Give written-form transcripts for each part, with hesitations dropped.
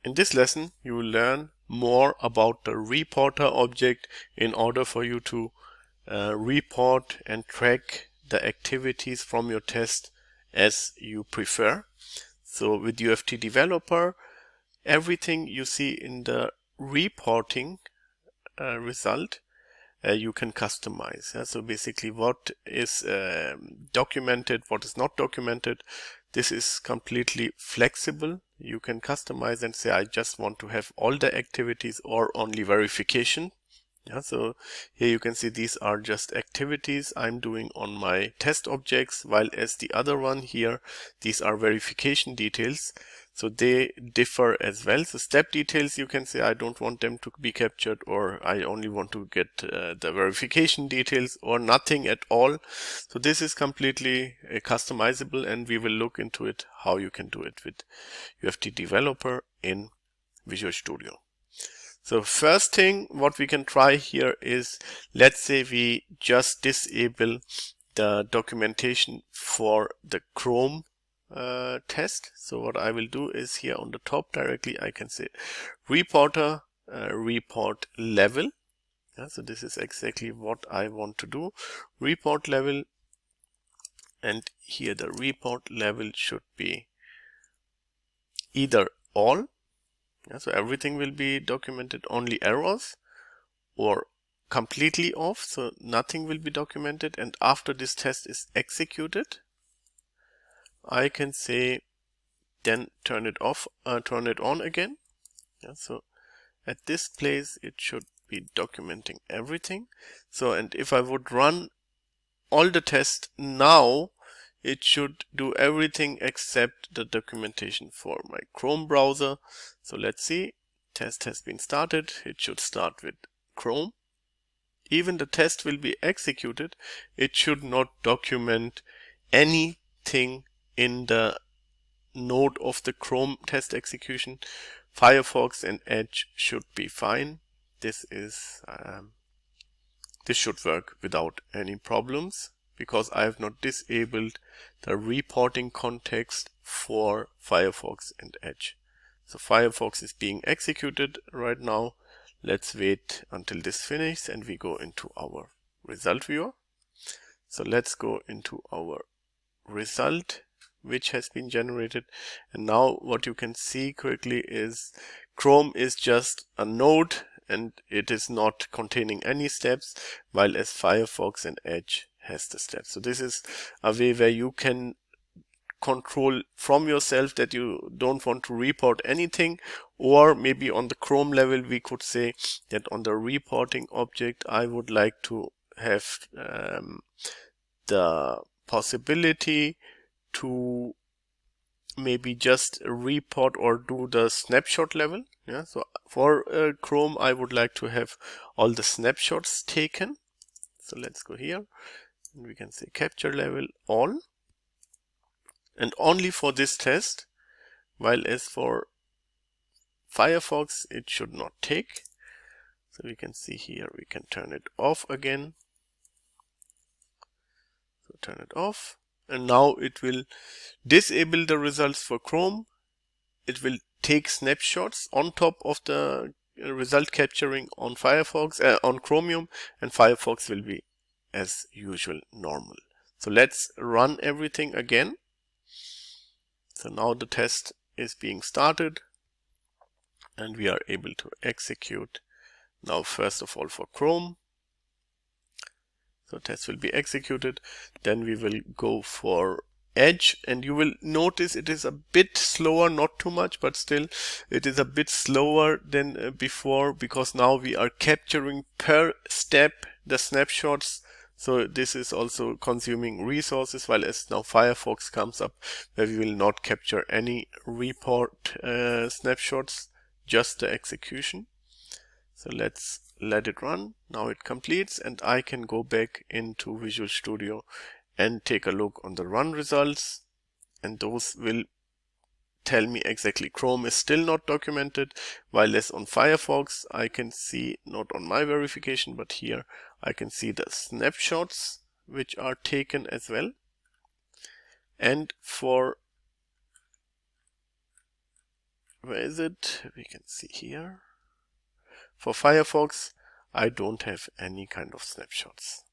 In this lesson, you will learn more about the reporter object in order for you to report and track the activities from your test as you prefer. So with UFT Developer, everything you see in the reporting result you can customize. So basically what is documented, what is not documented, this is completely flexible. You can customize and say, I just want to have all the activities or only verification. So here you can see these are just activities I'm doing on my test objects, while as the other one here, these are verification details. So they differ as well. So step details, you can say I don't want them to be captured, or I only want to get the verification details, or nothing at all. So this is completely customizable, and we will look into it how you can do it with UFT Developer in Visual Studio. So first thing what we can try here is, let's say we just disable the documentation for the Chrome test. So what I will do is here on the top directly I can say reporter report level. So this is exactly what I want to do, report level, and here the report level should be either all. So everything will be documented, only errors, or completely off, so nothing will be documented. And after this test is executed, I can say then turn it off, turn it on again. So at this place it should be documenting everything. So, and if I would run all the tests now, it should do everything except the documentation for my Chrome browser. So let's see, test has been started. It should start with Chrome. Even the test will be executed, it should not document anything in the node of the Chrome test execution. Firefox and Edge should be fine. This should work without any problems, because I have not disabled the reporting context for Firefox and Edge. So Firefox is being executed right now. Let's wait until this finishes and we go into our result viewer. So let's go into our result which has been generated, and now what you can see quickly is Chrome is just a node and it is not containing any steps, while as Firefox and Edge has the steps. So this is a way where you can control from yourself that you don't want to report anything, or maybe on the Chrome level we could say that on the reporting object I would like to have the possibility to maybe just report or do the snapshot level. So for Chrome I would like to have all the snapshots taken. So let's go here and we can say capture level all, and only for this test, while as for Firefox it should not take. So we can see here we can turn it off again. So turn it off, and now it will disable the results for Chrome. It will take snapshots on top of the result capturing on Firefox, on Chromium, and Firefox will be as usual normal. So let's run everything again. So now the test is being started and we are able to execute now, first of all for Chrome. So test will be executed. Then we will go for Edge, and you will notice it is a bit slower, not too much, but still it is a bit slower than before, because now we are capturing per step the snapshots. So this is also consuming resources, while as now Firefox comes up where we will not capture any report snapshots, just the execution. So let's let it run. Now it completes and I can go back into Visual Studio and take a look on the run results, and those will tell me exactly Chrome is still not documented, while as on Firefox I can see, not on my verification, but here I can see the snapshots which are taken as well. And for where is it? We can see here. For Firefox, I don't have any kind of snapshots.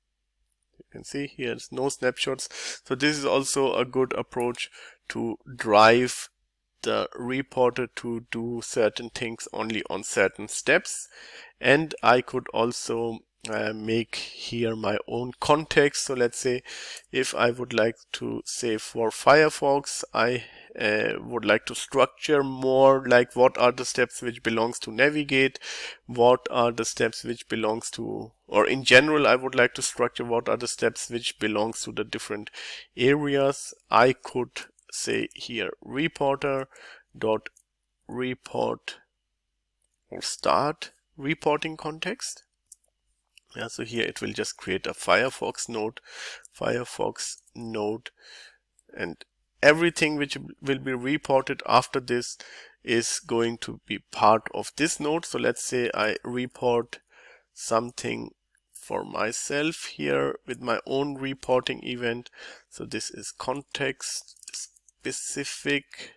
You can see here's no snapshots. So this is also a good approach to drive the reporter to do certain things only on certain steps. And I could also make here my own context. So let's say if I would like to say for Firefox, I would like to structure more like what are the steps which belongs to navigate, what are the steps which belongs to, or in general I would like to structure what are the steps which belongs to the different areas. I could say here reporter dot report or start reporting context. Yeah, so here it will just create a Firefox node, and everything which will be reported after this is going to be part of this node. So let's say I report something for myself here with my own reporting event. So this is context specific,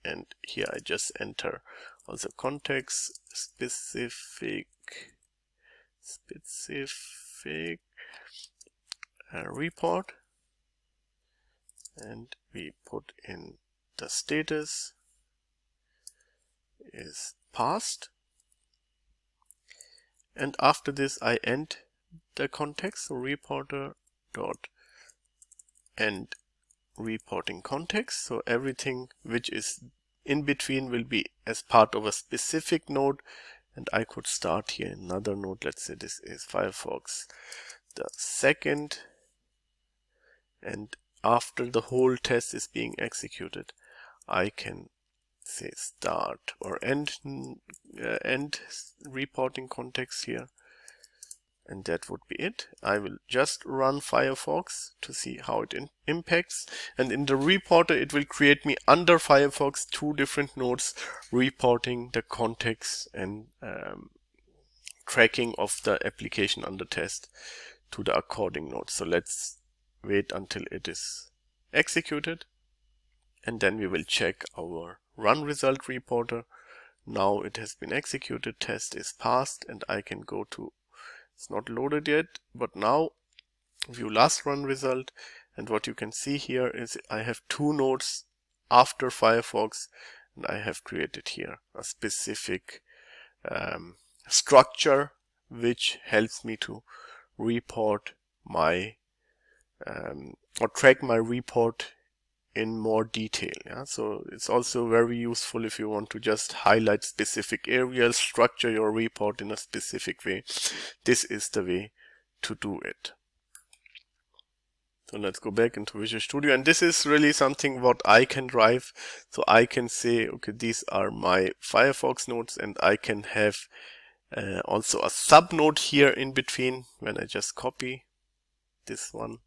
and here I just enter also context specific report, and we put in the status is passed, and after this I end the context. So reporter dot end reporting context. So everything which is in between will be as part of a specific node, and I could start here another node. Let's say this is Firefox the second, and after the whole test is being executed, I can say start or end reporting context here, and that would be it. I will just run Firefox to see how it impacts, and in the reporter it will create me under Firefox 2 different nodes reporting the context and tracking of the application under test to the according node. So let's wait until it is executed, and then we will check our run result reporter. Now it has been executed, test is passed, and I can go to, it's not loaded yet, but now view last run result, and what you can see here is I have 2 nodes after Firefox, and I have created here a specific structure which helps me to report my or track my report in more detail. Yeah? So it's also very useful if you want to just highlight specific areas, structure your report in a specific way. This is the way to do it. So let's go back into Visual Studio, and this is really something what I can drive. So I can say, okay, these are my Firefox nodes, and I can have also a sub node here in between when I just copy this one,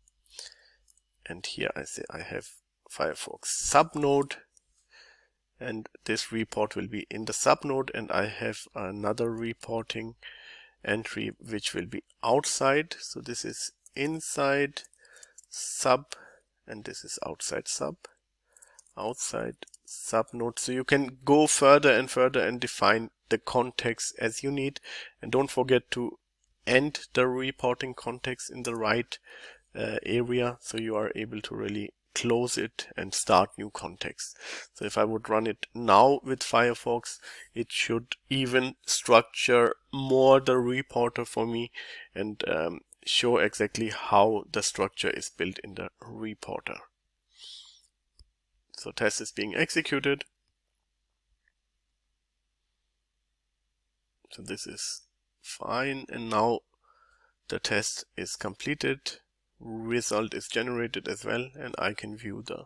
and here I say I have Firefox sub node, and this report will be in the sub node, and I have another reporting entry which will be outside. So this is inside sub, and this is outside sub node. So you can go further and further and define the context as you need, and don't forget to end the reporting context in the right area, so you are able to really close it and start new context. So if I would run it now with Firefox, it should even structure more the reporter for me and show exactly how the structure is built in the reporter. So test is being executed. So this is fine, and now the test is completed. Result is generated as well, and I can view the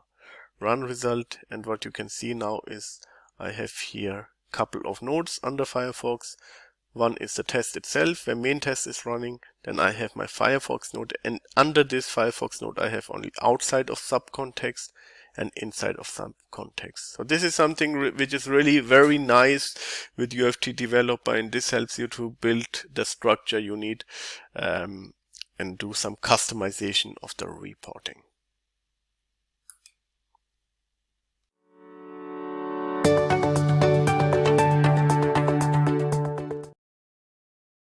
run result, and what you can see now is I have here a couple of nodes under Firefox. One is the test itself where main test is running, then I have my Firefox node, and under this Firefox node I have only outside of sub context and inside of sub context. So this is something which is really very nice with UFT Developer, and this helps you to build the structure you need and do some customization of the reporting.